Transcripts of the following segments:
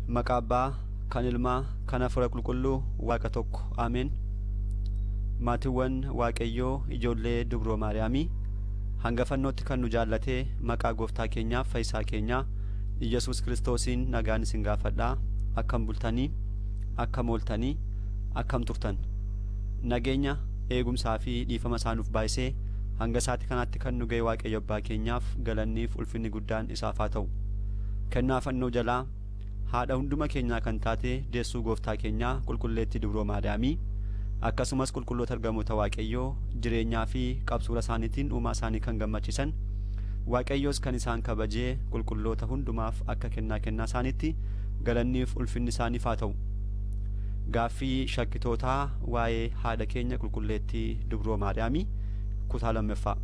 Maqaa Abbaa, kan Ilmaa, kan Hafuura Qulqulluu, Waaqa tokko. Ameen. Maatiiwwan Waaqayyoo ijoollee Dubroon Maariyaamii hangafannootti kan nu jaallatee maqaa Gooftaa keenyaaf Fayyisaa keenyaa Yesuus Kiristoosiin nagaan isin gaafadhaa. Akkam bultanii, akkam ooltanii, akkam turtan. Nageenya, eegumsaa fi dhiifama isaanuuf baay'isee hanga saati kanaatti kan nu ga'e Waaqayyo Abbaa keenyaaf galanniif ulfinni guddaan isaaf haa ta'u. Kennaa fannoo jalaa haadha hunduma keenyaa kan taate deessuu Gooftaa keenyaa qulqulleettii Dubroon Maariyaamii akkasumas qulqulloota ergamoota Waaqayyoo jireenyaa fi qabsuura isaaniitiin uumaa isaanii kan gammachiisan Waaqayyoos kan isaan kabajee qulqulloota hundumaaf akka kennaa isaaniitti galanniif ulfinni isaaniif haa ta'u. Gaaffii shakkitootaa waa'ee haadha keenya qulqulleettii Dubroon Maariyaamii kutaa lammaffaa.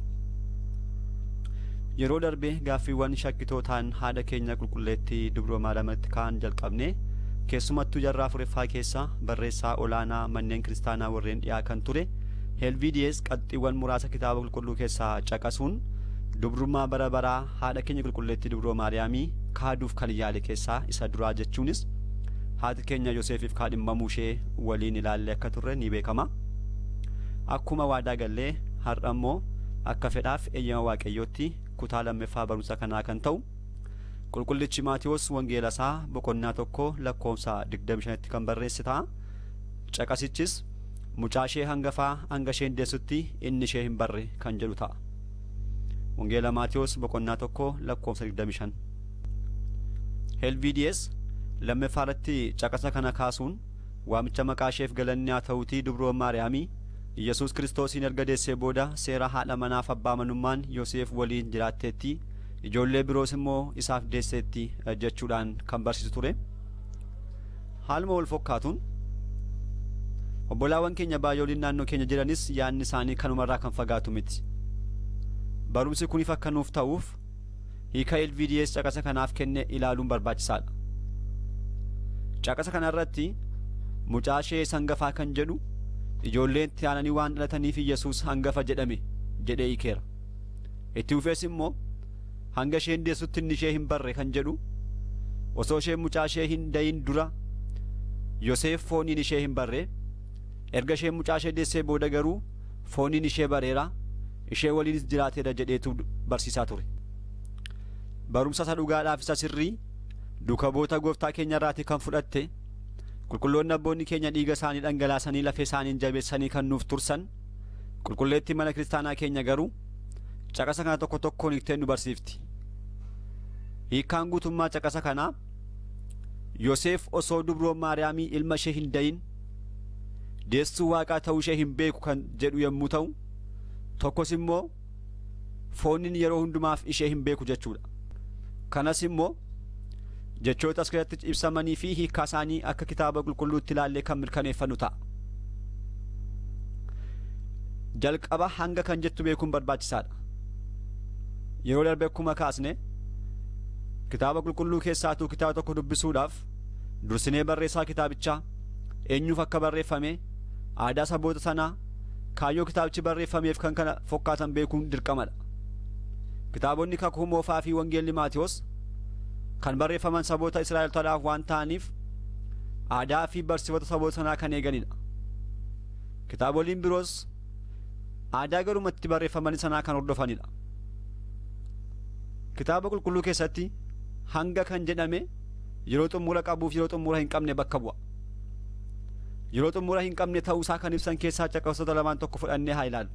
Yeroo darbe gaaffiiwwan shakkitootaan haadha keenya qulqulleettii Dubroon Maariyaamitti kaan jalqabne keessumattuu jarraa fureffaa keessa barreessaa olaanaa manneen kiristaanaa warreen dhiyaa kan ture helviidiyees qaxxiiwwan muraasa kitaaba qulqulluu keessaa caqasuun dubrummaa bara baraa haadha keenya qulqulleettii Dubroon Maariyaamii kaaduuf kan yaale keessaa isa duraa jechuunis haati keenya Yoseefif Kadhimmamushee waliin ilaalle akka turre ni beekama. Akkuma waadaa gallee har'a immoo akka fedhaaf eeyyama Waaqayyootti kutaa lammaffaa barumsa kanaa kan ta'u qulqullichi Maatiyos wangeela isaa boqonnaa 1 lakkoofsa 25tti kan barreesse ta'a. Caqasichis mucaashee hangafaa hanga isheen deessutti inni ishee hin barre kan jedhu ta'a. Wangeela Maatiyos boqonnaa 1 lakkoofsa 25. Helviidiyees lammaffaarratti caqasa kana kaasuun waamicha maqaa isheef galanni haa ta'uutii Dubroon Maariyaamii Yesuus Kiristoosiin erga deessee booda seera haadha manaaf abbaa manummaan Yoseef waliin jiraatteetti ijoollee biroos immoo isaaf deesseetti jechuudhaan kan barsiisu ture. Haaluma wal fakkaatuun obbolaawwan keenya baay'ooliin naannoo keenya jiranis yaadni isaanii kanumarraa kan fagaatu miti. Barumsi kuniif akka nuuf ta'uuf hiika helviidiyees caqasa kanaaf kenne ilaaluun barbaachisaadha. Caqasa kanarratti mucaashee hangafaa kan jedhu ijoolleen itti aananii waan dhalataniif Yesuus hangafa jedhame jedhee hiikeera. Itti fufees immoo hanga isheen deessutti inni ishee hin barre kan jedhu osoo isheen mucaashee hin dayin dura Yoseef fooniin ishee hin barre erga isheen mucaashee deessee booda garuu fooniin ishee bareera ishee waliinis jiraateera jedheetu barsiisaa ture. Barumsa isa dhugaadhaaf isa sirrii dukaboota Gooftaa keenya irraatii kan fudhatte qulqulloonni abboonni keenya dhiiga isaanii dhangalaasanii lafee isaaniin jabeessanii kan nuuf tursan qulqulleettii mana kiristaanaa keenya garuu caqasa kana tokko tokkoon hiiktee nu barsiifti. Hiikkaan guutummaa caqasa kanaa Yoseef osoo Dubroon Maariyaamii Ilmashee hin dayin deessuu Waaqaa ta'uu ishee hin beeku kan jedhu yommuu ta'u tokkos immoo fooniin yeroo hundumaaf ishee hin beeku jechuudha. Kanas immoo jechoota as keessatti ibsamanii fi hiikkaa isaanii akka kitaaba qulqulluutti ilaallee kan mirkaneeffannu ta'a. Jalqaba hanga kan jettu beekuun barbaachisaadha. Yeroo darbe akkuma kaasne kitaaba qulqulluu keessaatuu kitaaba tokko dubbisuudhaaf dursinee barreessaa kitaabichaa eenyuuf akka barreeffame aadaa saboota sanaa kaayyoo kitaabichi barreeffameef kan kana fakkaatan beekuun dirqamadha. Kitaabonni kakuu moofaa fi wangeelli Maatiyos kan barreeffaman saboota Israa'elootaadhaaf waan ta'aniif aadaa fi barsiifata saboota sanaa kan eeganidha. Kitaaboliin biroos aadaa garumatti barreeffamanii sanaa kan hordofanidha. Kitaaba qulqulluu keessatti hanga kan jedhame yeroo xumura qabuuf yeroo xumura hin qabne bakka bu'a. Yeroo xumura hin qabne ta'uusaa kan ibsan keessaa caqasoota lamaan tokko fudhannee haa ilaallu.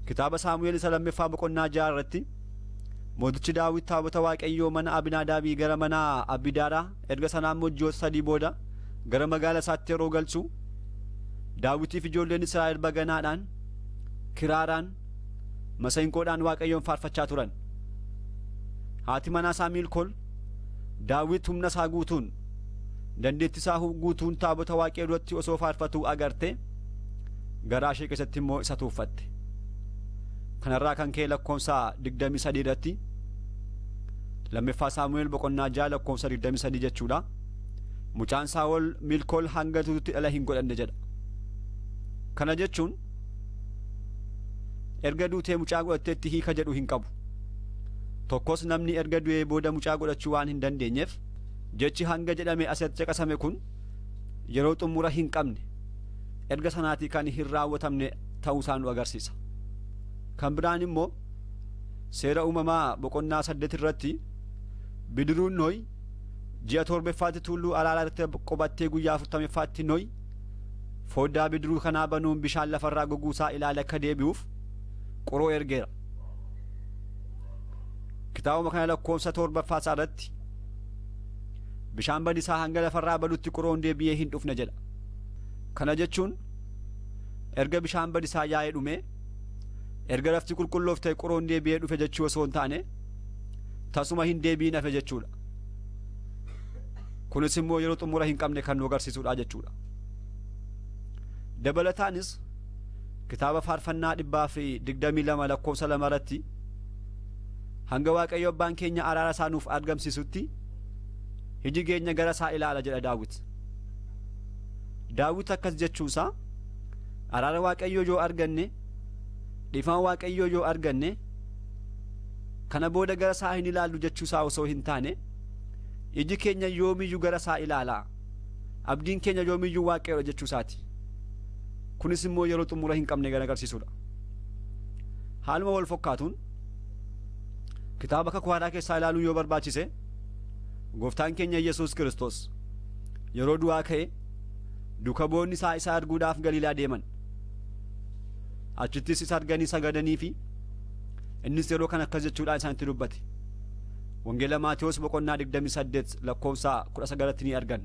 Kitaaba Saamu'eel isa lammaffaa boqonnaa 6 irratti mootichi Daawit taabota Waaqayyoo mana Abinaadaabii gara mana Abidaaraa erga sanaan ji'oota 3 booda gara magaala isaatti yeroo galchu Daawitiif ijoolleen Israa'el baganaadhaan kiraaraan masainqoodhaan Waaqayyoon faarfachaa turan. Haati manaa isaa Miilkol Daawit humna isaa guutuun dandeettii isaa guutuun taabota Waaqayyoo duratti osoo faarfatuu agarte garaa ishee keessatti immoo isa tuuffatte. Kanarraa kan ka'e lakkoofsa 23 irratti lammaffaa Saamu'eel boqonnaa 6 lakkoofsa 23 jechuudha. Mucaan Saa'ol Miilkol hanga tuutti dhala hin godhanne jedha. Kana jechuun erga duutee mucaa godhatteetti hiika jedhu hin qabu. tokkos namni erga du'ee booda mucaa godhachuu waan hin dandeenyeef jechi hanga jedhame asirratti caqasame kun yeroo xumura hin qabne erga sanaatii kan hin raawwatamne ta'uu isaa nu agarsiisa. Kan biraan immoo seera uumamaa boqonnaa 8 irratti bidiruun Nohi ji'a torbaffaatti tulluu Araaraa irratti qubattee guyyaa 40ffaatti Nohi foddaa bidiruu kanaa banuun bishaan lafarraa goguusaa ilaala akka deebi'uuf qoroo ergeera. Kitaabuma kana lakkoofsa 7ffaa irratti bishaan badisaa hanga lafarraa badutti qoroon deebi'ee hin dhufne jedha. Kana jechuun erga bishaan badisaa yaa'ee dhume erga lafti qulqullooftee qoroon deebi'ee dhufe jechuu osoo hin taane tasuma hin deebiin hafe jechuudha. Kunis immoo yeroo xumura hin qabne kan nu agarsiisudha jechuudha. Dabalataanis kitaaba faarfannaa 122 lakkoofsa 2 irratti hanga Waaqayyo abbaan keenya araara isaa nuuf argamsiisutti iji keenya gara isaa ilaala jedha Daawit. Daawit akkas jechuusaa araara Waaqayyo yoo arganne dhifama Waaqayyo yoo arganne kana booda gara isaa hin ilaallu jechuusaa osoo hin taane iji keenya yoomiyyuu gara isaa ilaala, abdiin keenya yoomiyyuu Waaqayyoodha jechuusaati. Kunis immoo yeroo xumura hin qabne kan agarsiisudha. Haaluma wal fakkaatuun kitaaba kakuu keessaa ilaaluu yoo barbaachise gooftaan keenya Yesuus Kiristoos yeroo du'aa ka'e duuka bu'oonni isaa isa arguudhaaf Galiilaa deeman. Achittis isa arganii sagadanii fi innis yeroo kan akkas jechuudhaan isaanitti dubbate. Wangeela Maatewos boqonnaa 28 lakkoofsa 19 ni argan.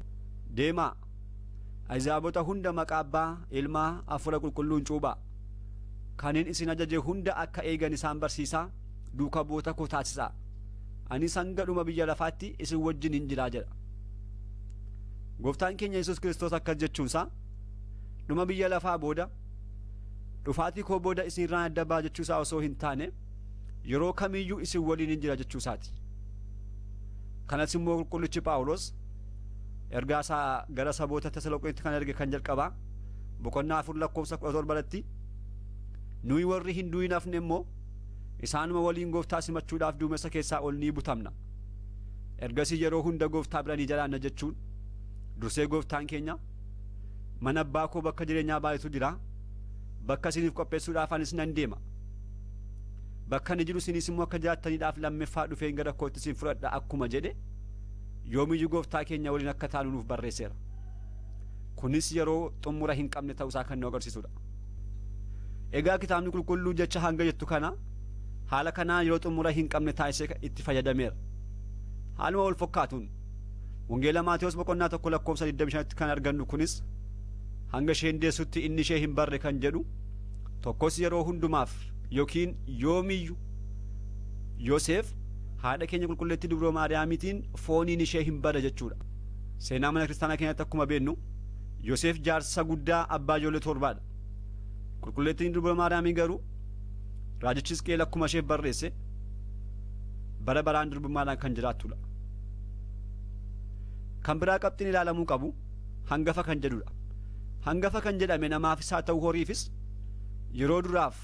Deemaa Ayzaabota hunda maqaa Abbaa, Ilmaa, Hafuura Qulqulluun cuuphaa. Kaniin isin ajaje hunda akka eegan isaan barsiisaa, duuka bu'oota koo taasisaa. Anis hanga dhuma biyya lafaatti isin wajjin hin jiraa jedha. Gooftaan keenya Yesuus Kiristoos akkas jechuunsaa dhuma biyya lafaa booda dhufaatii koo booda isin irraan adda baa jechuusaa osoo hin taane yeroo kamiyyuu isin waliin hin jira jechuusaati. Kanas immoo qulqullichi Phaawulos ergaa isaa gara saboota Tasaloniiqeetti kan erge kan jalqabaa boqonnaa 4 lakkoofsa 17 irratti nuyi warri hin du'in hafne immoo isaanuma waliin gooftaa simachuudhaaf duumessa keessaa ol ni butamna. Ergasii yeroo hunda gooftaa bira ni jiraanna jechuun dursee gooftaan keenya mana abbaa koo bakka jireenyaa baay'eetu jira, bakka isiniif qopheessuudhaaf anis nan deema, bakka ni jiru isinis immoo akka jiraattaniidhaaf lammaffaa dhufeen gara kootti isin fudhadha akkuma jedhe yoomiyyuu gooftaa keenya waliin akka taanu nuuf barreesseera. Kunis yeroo xumura hin qabne ta'uusaa kan nu agarsiisudha. Egaa kitaabni qulqulluu jecha hanga jettu kana haala kanaan yeroo xumura hin qabne taasisee itti fayyadameera. Haaluma wal fakkaatuun Wangeela Maatewos boqonnaa 1 lakkoofsa 25tti kan argannu kunis hanga isheen deessutti inni ishee hin barre kan jedhu tokkos yeroo hundumaaf yookiin yoomiyyuu Yoseef haadha keenya qulqulleettii Dubroon Maariyaamiitiin fooniin ishee hin bare jechuudha. Seenaa mana kiristaanaa keenyatti akkuma beennu Yoseef jaarsa guddaa abbaa ijoollee torbaadha. Qulqulleettiin Dubroon Maariyaamii garuu raajichi Hisqeel akkuma ishee barreesse bara baraan durbummaadhaan kan jiraattudha. Kan biraa qabxiin ilaalamuu qabu hangafa kan jedhudha. Hangafa kan jedhame namaafis haa ta'u horiifis yeroo duraaf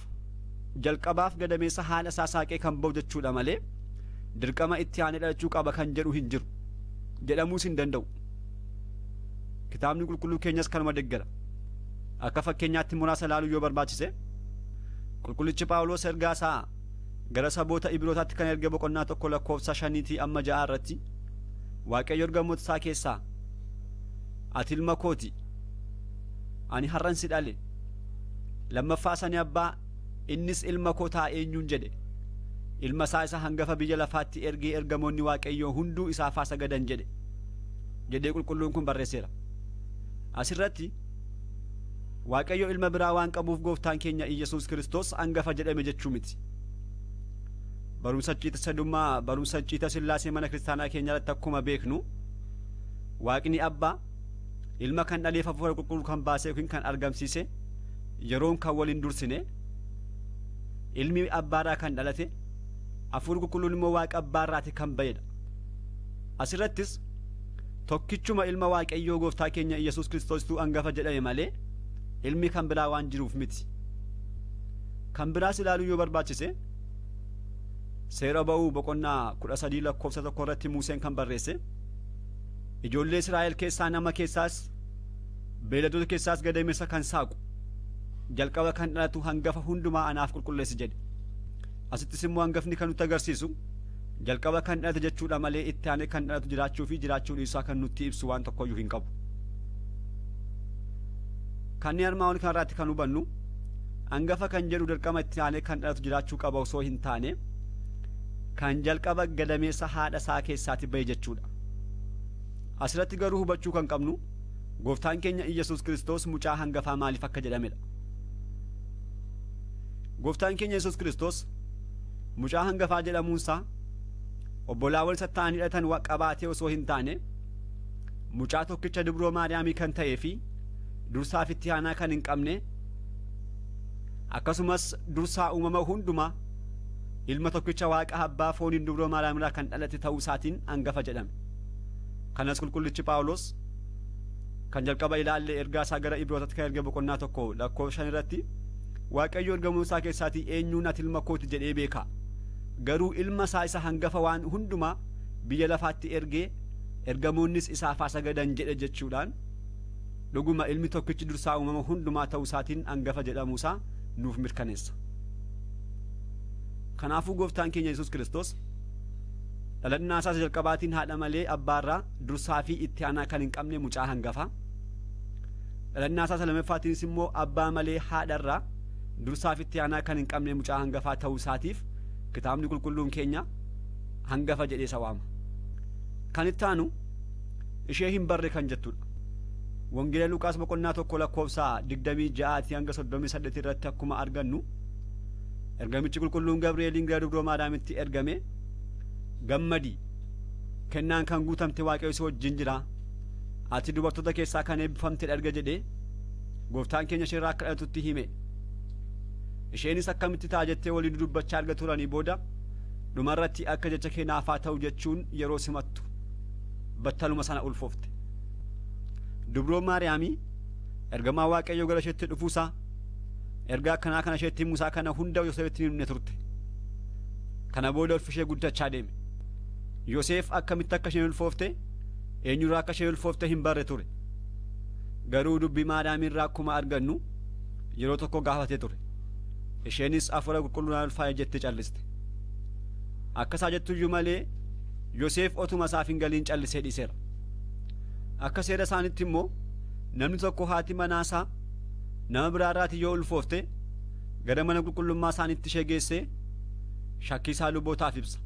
jalqabaaf gadameessa haala isaa saaqee kan ba'u jechuudha malee dirqama itti aanee dhalachuu qaba kan jedhu hin jiru jedhamuus hin danda'u. Kitaabni qulqulluu keenyas kanuma deeggara. Akka fakkeenyaatti muraasa ilaaluu yoo barbaachise qulqullichi Phaawulos ergaa isaa gara saboota Ibrootaatti kan erge boqonnaa 1 lakkoofsa 5 amma 6 irratti Waaqayyo ergamoota isaa keessaa ati ilma kooti, ani har'an si dhale, lammaffaa sani abbaa, innis ilma koo ta'a eenyuun jedhe. Ilma isaa isa hangafa biyya lafaatti ergee ergamoonni Waaqayyoo hunduu isaaf haa sagadan jedhee qulqulluun kun barreesseera. Asirratti Waaqayyo ilma biraa waan qabuuf gooftaan keenya Yesuus Kiristoos hangafa jedhame jechuu miti. Barumsa icciita sadummaa barumsa icciita Sillaasee mana kiristaanaa keenya irratti akkuma beeknu Waaqni abbaa ilma kan dhaleef hafuura qulqulluu kan baasee yookiin kan argamsiise yeroon kan waliin dursine ilmi abbaadhaa kan dhalate hafuurri qulqulluun immoo Waaqa abbaarraati kan ba'edha. Asirrattis tokkichuma ilma Waaqayyoo gooftaa keenya Yesuus Kiristoostuu hangafa jedhame malee ilmi kan biraa waan jiruuf miti. Kan biraas ilaaluu yoo barbaachise seera ba'uu boqonnaa 13 lakkoofsa 1 irratti Museen kan barreesse ijoollee Israa'el keessaa nama keessaas beeladota keessaas gadameessa kan saaqu jalqaba kan dhalatu hangafa hundumaa anaaf qulqulleessi jedhe. Asittis immoo hangafni kan nutti agarsiisu jalqaba kan dhalate jechuudha malee itti aanee kan dhalatu jiraachuu fi jiraachuu dhiisaa kan nutti ibsu waan tokkoyyuu hin qabu. Kanneen armaan kanarratti kan hubannu hangafa kan jedhu dirqama itti aanee kan dhalatu jiraachuu qaba osoo hin taane kan jalqaba gadameessa haadha isaa keessaati ba'e jechuudha. Asirratti garuu hubachuu kan qabnu gooftaan keenya Yesuus Kiristoos mucaa hangafaa maaliif akka jedhamedha. Gooftaan keenya Yesuus Kiristoos mucaa hangafaa jedhamuunsaa obbolaawwan isa ta'anii hidhatan qabaatee osoo hin taane mucaa tokkicha Dubroon Maariyaamii kan ta'ee fi dursaaf itti aanaa kan hin qabne akkasumas dursaa uumama hundumaa ilma tokkicha Waaqa abbaa fooniin Dubroon Maariyaamiirraa kan dhalate ta'uu isaatiin hangafa jedhame. Kanas qulqullichi Phaawulos kan jalqaba ilaalle ergaa isaa gara Ibrootaatti kan erge boqonnaa 1 lakkoofsa 5 irratti Waaqayyo ergamuu isaa keessaatii eenyuun ati ilma kooti jedhee beeka. Garuu ilma isaa isa hangafa waan hundumaa biyya lafaatti ergee ergamoonnis isaaf sagadan jedhe jechuudhaan dhuguma ilmi tokkichi dursaa uumama hundumaa ta'uu isaatiin hangafa jedhamuusaa nuuf mirkaneessa. Kanaafuu gooftaan keenya Yesuus Kiristoos dhalannaa isaa jalqabaatiin haadha malee abbaarraa dursaa fi itti aanaa kan hin qabne mucaa hangafa. Dhalannaa isaa lammaffaatiinis immoo abbaa malee haadharraa dursaa fi itti aanaa kan hin qabne mucaa hangafaa ta'uu isaatiif kitaabni qulqulluun keenya hangafa jedhee isa waama. Kan itti aanu ishee hin barre kan jettudha. Wangeela Luqaas boqonnaa 1 lakkoofsa 26 hanga 38 irratti akkuma argannu ergamichi qulqulluun Gabri'eeliin gara Dubroon Maariyaamitti ergame gammadi kennaan kan guutamte Waaqayyo si wajjin jira ati dubartoota keessaa kan eebbifamte erga jedhee gooftaan keenya ishee irraa akka dhalatutti hime. Isheenis akkamitti ta'a jettee waliin dubbachaa arga turanii booda dhumarratti akka jecha keenyaafaa ta'u jechuun yeroo simattu battaluma sana ulfoofte. Dubroon Maariyaamii ergamaa Waaqayyo gara isheetti dhufuusaa ergaa akkanaa kana isheetti himuusaa kana hunda Yoseefitti himne turte. Kana booda ulfishee guddachaa deeme. Yoseef akkamitti akka isheen ulfoofte eenyurraa akka isheen ulfoofte hin barre ture. Garuu dubbii Maariyaamiirraa akkuma argannu yeroo tokko gaafatee ture. Isheenis afura qulqulluudhaan ulfaa'e jettee calliste. Akkasaa jettuyyuu malee Yoseef otuma isaaf hin galiin callisee dhiiseera. Akka seera isaanitti immoo namni tokko haati manaasaa nama biraarraati yoo ulfoofte gara mana qulqullummaa isaaniitti ishee geessee shakkii isaa lubootaaf ibsa.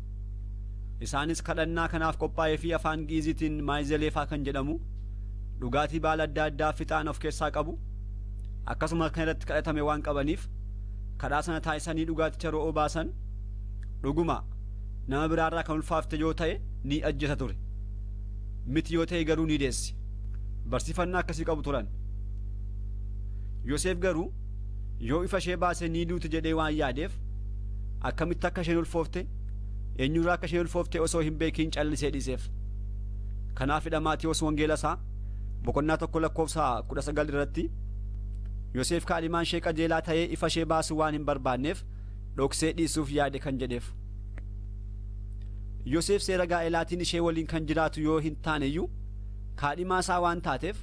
Isaanis kadhannaa kanaaf qophaa'ee fi afaan Giiziitiin maayizeleefaa kan jedhamu dhugaatii baala adda addaa fixaan of keessaa qabu akkasuma kan irratti kadhatame waan qabaniif kadhaa sana taasisanii dhugaaticha ro'oo baasan dhuguma nama biraarraa kan ulfaafte yoo ta'e ni ajjeesa ture. Miti yoo ta'e garuu ni deessi. Barsiifannaa akkasii qabu turan. Yoseef garuu yoo ifa ishee baase ni duuti jedhee waan yaadeef akkamitti akka isheen ulfoofte eenyurraa akka isheen ulfoofte osoo hin beekiin callisee dhiiseef. Kanaafidha Maatiyos wangeela isaa boqonnaa 1 lakkoofsa 19 irratti Yoseef kaadhimaan ishee qajeelaa ta'ee ifa ishee baasu waan hin barbaanneef dhoksee dhiisuuf yaade kan jedheef. Yoseef seera gaa'elaatiin ishee waliin kan jiraatu yoo hin taaneyyuu kaadhimaa isaa waan taateef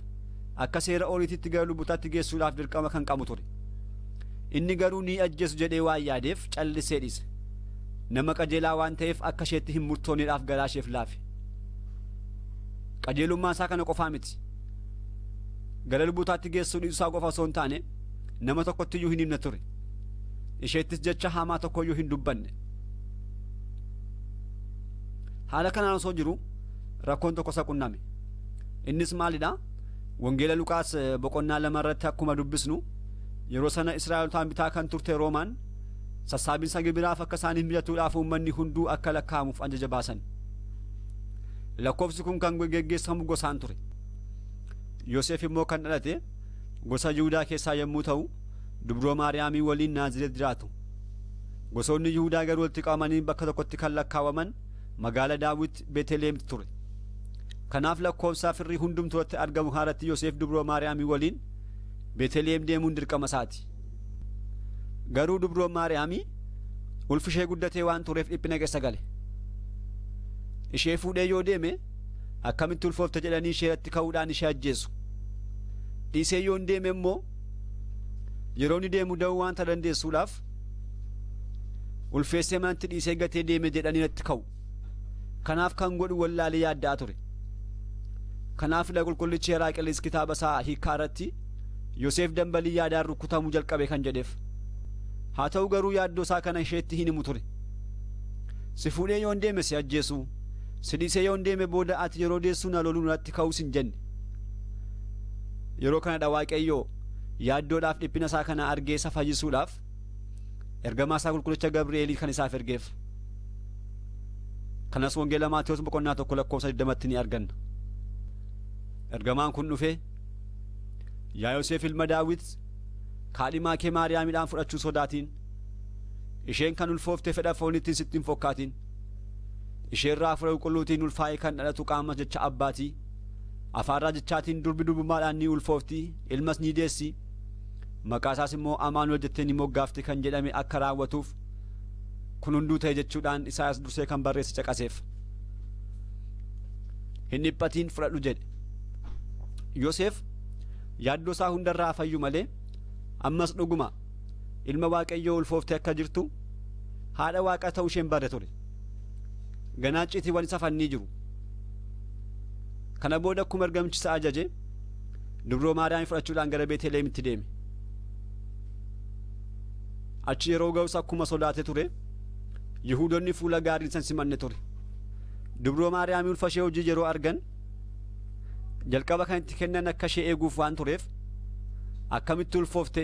akka seera ooriititti gara lubutaatti geessuudhaaf dirqama kan qabu ture. Inni garuu ni ajjeesu jedhee waan yaadeef callisee dhiise. Nama qajeelaa waan ta'eef akka isheetti hin murtoonneedhaaf garaa isheef laafe. Qajeelummaa isaa kana qofaa miti. Gara lubutaatti geessuu dhiisuu isaa qofa osoo hin taane nama tokkottiyyuu hin himne ture. Isheettis jecha hamaa tokkoyyuu hin dubbanne. Haala kanaan osoo jiru rakkoon tokko isa qunname. Innis maalidha? Wangeela Luqaas boqonnaa 2 irratti akkuma dubbisnu yeroo sana Israa'elotaan bitaa kan turte Roomaan sassaabinsa gibiraaf akka isaaniif mijatuudhaaf uummanni hunduu akka lakkaa'amuuf ajaja baasan. Lakkoofsi kun kan geggeessamu gosaan ture. Yoseef immoo kan dhalate gosa Yihuudaa keessaa yommuu ta'u Dubroon Maariyaamii waliin Naazireet jiraatu. Gosoonni Yihuudaa garuu walitti qabamanii bakka tokkotti kan lakkaawaman magaala Daawit Beeteleemtti ture. Kanaaf lakkoofsa firrii hundumtuutti argamu haaratti Yoseef Dubroon Maariyaamii waliin Beeteleem deemuun dirqama isaati. Garuu Dubroon Maariyaamii ulfishee guddatee waan tureef dhiphina keessa gale. Ishee fuudhee yoo deeme akkamitti ulfoofte jedhanii isheetti ka'uudhaan ishee ajjeesu. Dhiisee yoo hin deeme immoo yeroo inni deemu da'uu waanta dandeessuudhaaf ulfeessee manatti dhiisee gatee deeme jedhanii natti ka'u. Kanaaf kan godhu wallaalee yaaddaa ture. Kanaaf qulqullichi Heraaqelis kitaaba isaa Hiikkaa irratti Yoseef dambalii yaadaan rukutamuu jalqabe kan jedheef. Haa ta'u garuu yaaddoo isaa kana isheetti hin himu ture. Si fuudhee yoo hin deeme si ajjeesu, si dhiisee yoo hin deeme booda ati yeroo deessuu na loluu natti ka'uus hin jenne. Yeroo kanadha Waaqayyoo yaaddoodhaaf dhiphina isaa kana argee isa fayyisuudhaaf ergamaa isaa qulqullicha Gabri'eelii kan isaaf ergeef. Kanas wangeela Maatewos boqonnaa 1:20 ni arganna. Ergamaan kun dhufee, yaa Yoseef ilma Daawit, kaadhimaa kee Maariyaamiidhaan fudhachuu sodaatiin. Isheen kan ulfoofte fedha foonittiin sitti hin fokkaatin. Isheen hafuura qulqulluutiin ulfaa'ee kan dhalatu qaama jecha abbaatii. Afaan raajichaan durbi durbummaadhaan ni ulfoofti, ilmas ni deessi. Maqaa isaas immoo Amaanu'el jettee ni moggaafti kan jedhame akka raawwatuuf kun hunduu ta'e jechuudhaan Isaayaas dursee kan barreesse caqaseef. Hin dhiphatiin fudhadhu jedhe. Yoseef yaaddoo isaa hundarraa fayyu malee ammas dhuguma ilma Waaqayyoo ulfooftee akka jirtu haadha Waaqa ta'uu isheen barre ture. Ganaa citiiwwan isa fannii jiru. Kana booda akkuma ergamichi isa ajaje Dubroon Maariyaamii fudhachuudhaan gara Beetelehemitti deeme. Achi yeroo ga'us akkuma sodaate ture Yihuudoonni fuula gaarii san simanne ture. Dubroon Maariyaamii ulfa ishee hojii yeroo argan jalqaba kan itti kennan akka ishee eeguuf waan tureef akkamitti ulfoofte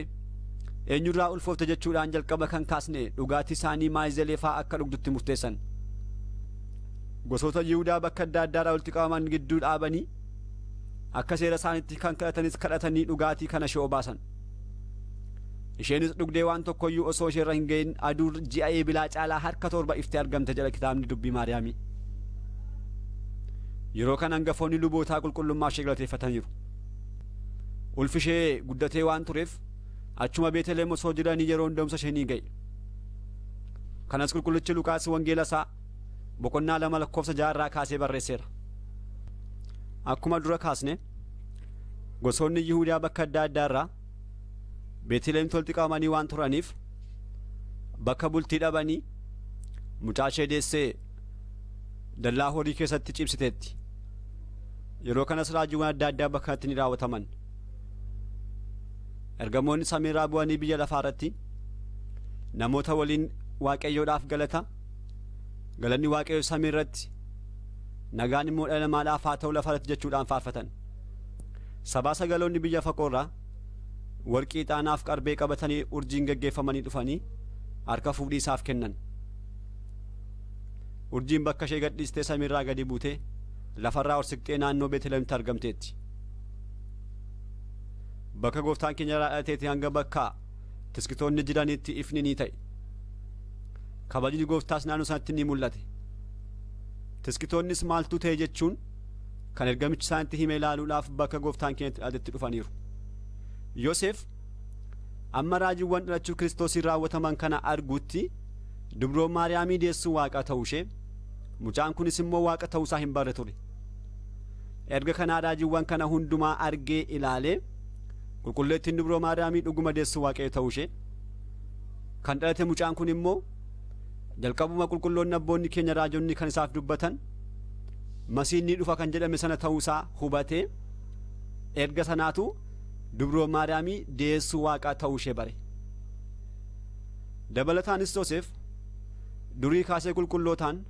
eenyurraa ulfoofte jechuudhaan jalqaba kan kaasne dhugaatii isaanii maayizelee fa'aa akka dhugdutti murteessan. Gosoota Yihuudaa bakka adda addaarraa walitti qabaman gidduu dhaabanii akka seera isaaniitti kan kadhatanis kadhatanii dhugaatii kana ishee obaasan. Isheenis dhugdee waan tokkoyyuu osoo isheerra hin ga'in aduu ji'a eebilaa caalaa harka 7 iftee argamte jedha kitaabni dubbii Maariyaamii. Yeroo kan hangafoonni lubootaa qulqullummaa ishee galateeffataniiru. Ulfi ishee guddatee waan tureef achuma Beetelehem osoo jiranii yeroo da'umsa ishee ni ga'e. Kanas qulqullichi Luqaas wangeela isaa boqonnaa 2:6 kaasee barreesseera. Akkuma dura kaasne gosoonni Yihuudaa bakka adda addaarraa Beetelehemitti walitti qabamanii waan turaniif bakka bultii dhabanii mucaa ishee deessee dallaa horii keessatti cibsiteetti. Yeroo kanas raajiiwwan adda addaa bakka kanatti ni raawwataman. Ergamoonni samiirraa bu'anii biyya lafaa irratti namoota waliin Waaqayyoodhaaf galata, galanni Waaqayyoo samii irratti, nagaan immoo dhala namaadhaaf haa ta'u lafa irratti jechuudhaan faarfatan. Sabaa sagaloonni biyya fagoorraa warqii ixaanaaf qarbee qabatanii urjiin geggeeffamanii dhufanii harka fuudhii isaaf kennan. Urjiin bakka ishee gadhiistee samiirraa gadi buutee lafarraa ol siqxee naannoo Beetelehemitti argamteetti. Bakka gooftaan keenya dhalateetti hanga bakka tiskitoonni jiranitti ifni ni ta'e. Kabajni gooftaas naannoo sanatti ni mul'ate. Tiskitoonnis maaltu ta'e jechuun kan ergamichi isaanitti hime ilaaluudhaaf bakka gooftaan keenya dhalateetti dhufaniiru. Yoseef amma raajiiwwan dhalachuu Kiristoosiin raawwataman kana arguutti Dubroon Maariyaamii Deessuu Waaqa ta'uu ishee, mucaan kunis immoo Waaqa ta'uu isaa hin barre ture. Erga kanaa raajiiwwan kana hundumaa argee ilaalee qulqulleettiin Dubroon Maariyaamii dhuguma Deessuu Waaqayyo ta'uu ishee, kan dhalate mucaan kun immoo jalqabuma qulqulloonni abboonni keenya raajonni kan isaaf dubbatan Masiihiin ni dhufa kan jedhame sana ta'uu isaa hubatee erga sanaatu Dubroon Maariyaamii Deessuu Waaqaa ta'uu ishee bare. Dabalataanis Yoseef durii kaasee qulqullootaan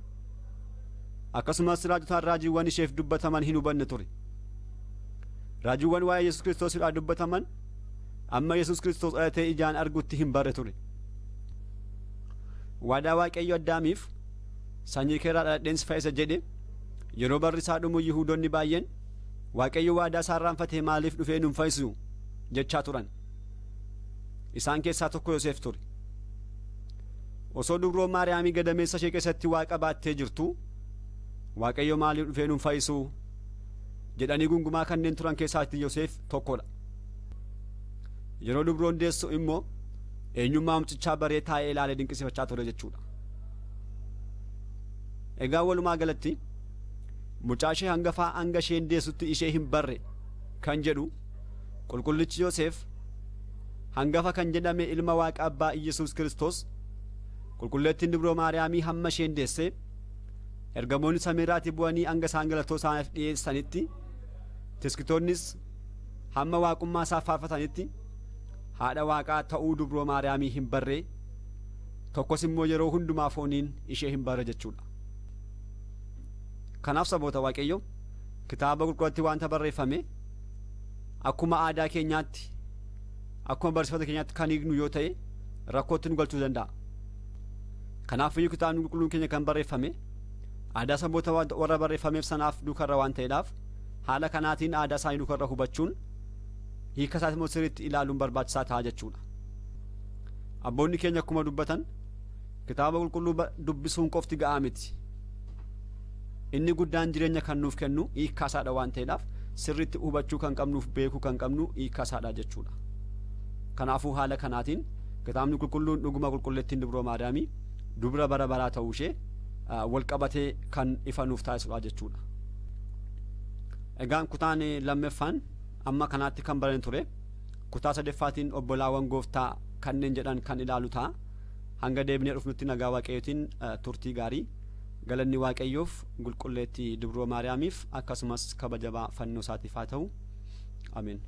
akkasumas raajotaan raajiiwwan isheef dubbataman hin hubanne ture. Raajiiwwan waa'ee Yesuus Kiristoosidhaa dubbataman amma Yesuus Kiristoos dhalatee ijaan arguutti hin barre ture. Waadaa Waaqayyo Addaamiif sanyii keerraa dhaladheen si fayyisa jedhe yeroo barri isaa dhumu Yihuudoonni baay'een Waaqayyo waadaa isaa irraanfatee maaliif dhufee nuun fayyisu jechaa turan. Isaan keessaa tokko Yoseef ture. Osoo Dubroon Maariyaamii gadameessa ishee keessatti Waaqa baattee jirtu Waaqayyo maaliif dhufee nuun fayyisu jedhanii gungumaa kanneen turan keessaa Yoseef tokkodha. Yeroo Dubroon deessu immoo eenyummaa mucichaa baree taa'ee ilaalee dinqisiifachaa ture jechuudha. egaa walumaa galatti mucaashee hangafaa hanga isheen deessutti ishee hin barre kan jedhu qulqullichi Yoseef hangafa kan jedhame ilma Waaqa abbaa Yesuus Kiristoos qulqulleettiin Dubroon Maariyaamii hamma isheen deesse ergamoonni samiiraatii bu'anii hanga isaan galatoo isaaniif dhiyeessanitti tiskitoonnis hamma waaqummaa isaa faarfatanitti haadha Waaqaa ta'uu Dubroon Maariyaamii hin barre tokkos immoo yeroo hundumaaf fooniin ishee hin barre jechuudha. Kanaaf saboota Waaqayyo kitaaba qulqulluutti wanta barreeffame akkuma aadaa keenyaatti akkuma barsiifata keenyaatti kan hiiknu yoo ta'e rakkootti nu galchuu danda'a. Kanaafuu kitaabni qulqulluun keenya kan barreeffame aadaa saboota warra barreeffameef sanaaf duukarra waan ta'eedhaaf haala kanaatiin aadaa isaanii duukarra hubachuun hiika isaas immoo sirriitti ilaaluun barbaachisaa ta'a jechuudha. Abboonni keenya akkuma dubbatan kitaaba qulqulluu dubbisuun qofti ga'aa miti. Inni guddaan jireenya kan nuuf kennu hiikkaa isaadha waan ta'eedhaaf sirriitti hubachuu kan qabnuuf beekuu kan qabnu hiikkaa isaadha jechuudha. Kanaafuu haala kanaatiin kitaabni qulqulluun dhuguma qulqulleettiin Dubroon Maariyaamii dubra bara baraa ta'uu ishee wal qabatee kan ifa nuuf taasisudha jechuudha. Egaan kutaan lammaffaan amma kanaatti kan bareen ture kutaa sadeeffaatiin obbolaawwan gooftaa kanneen jedhan kan ilaalu ta'a. Hanga deebinee dhufnutti nagaa Waaqayyootiin turtii gaarii. Galanni Waaqayyoof qulqulleettii Dubroon Maariyaamiif akkasumas kabajabaa fannoo isaatiif haa ta'u. Ameen.